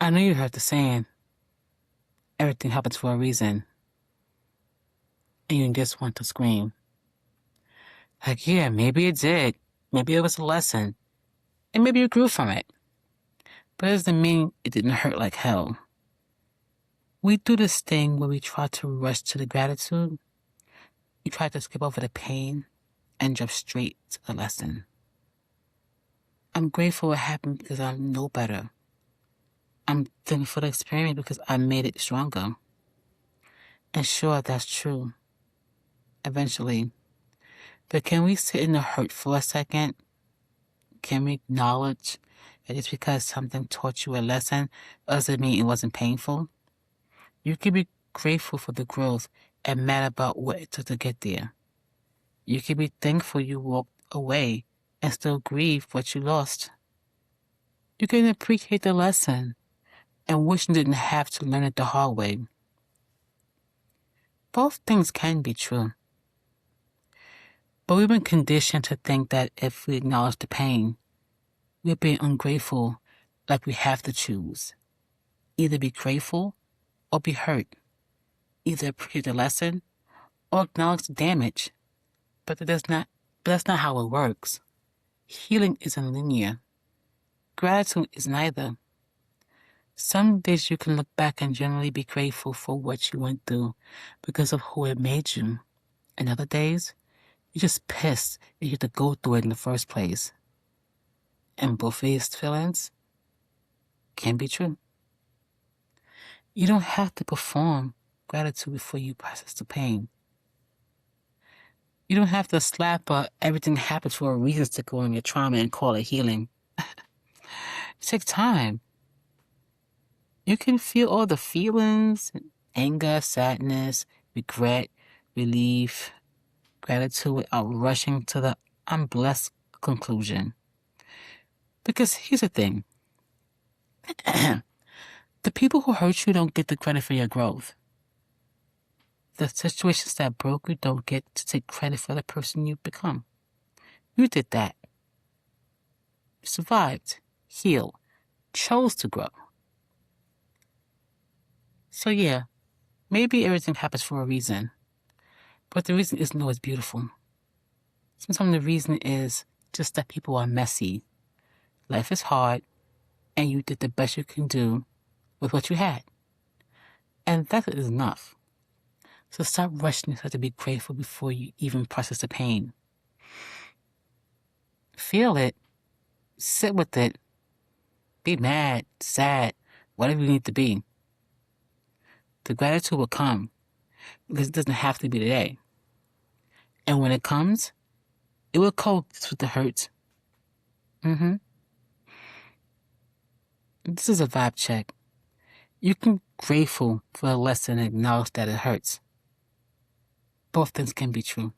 I know you heard the saying, everything happens for a reason, and you just want to scream. Like, yeah, maybe it did. Maybe it was a lesson, and maybe you grew from it. But it doesn't mean it didn't hurt like hell. We do this thing where we try to rush to the gratitude. We try to skip over the pain and jump straight to the lesson. I'm grateful it happened because I know better. I'm thankful for the experience because I made it stronger. And sure, that's true. Eventually. But can we sit in the hurt for a second? Can we acknowledge that just because something taught you a lesson doesn't mean it wasn't painful? You can be grateful for the growth and mad about what it took to get there. You can be thankful you walked away and still grieve what you lost. You can appreciate the lesson and wish you didn't have to learn it the hard way. Both things can be true. But we've been conditioned to think that if we acknowledge the pain, we're being ungrateful, like we have to choose. Either be grateful or be hurt. Either appreciate the lesson or acknowledge the damage. But that's not how it works. Healing isn't linear. Gratitude is neither. Some days you can look back and generally be grateful for what you went through because of who it made you. And other days, you're just pissed that you had to go through it in the first place. And both of these feelings can be true. You don't have to perform gratitude before you process the pain. You don't have to slap everything happens for a reason sticker on your trauma and call it healing. It takes time. You can feel all the feelings, anger, sadness, regret, relief, gratitude without rushing to the I'm blessed conclusion. Because here's the thing. The people who hurt you don't get the credit for your growth. The situations that broke you don't get to take credit for the person you've become. You did that. You survived, healed, chose to grow. So yeah, maybe everything happens for a reason. But the reason isn't always beautiful. Sometimes the reason is just that people are messy. Life is hard, and you did the best you can do with what you had. And that is enough. So stop rushing yourself to be grateful before you even process the pain. Feel it. Sit with it. Be mad, sad, whatever you need to be. The gratitude will come because it doesn't have to be today. And when it comes, it will coexist with the hurt. This is a vibe check. You can be grateful for the lesson and acknowledge that it hurts. Both things can be true.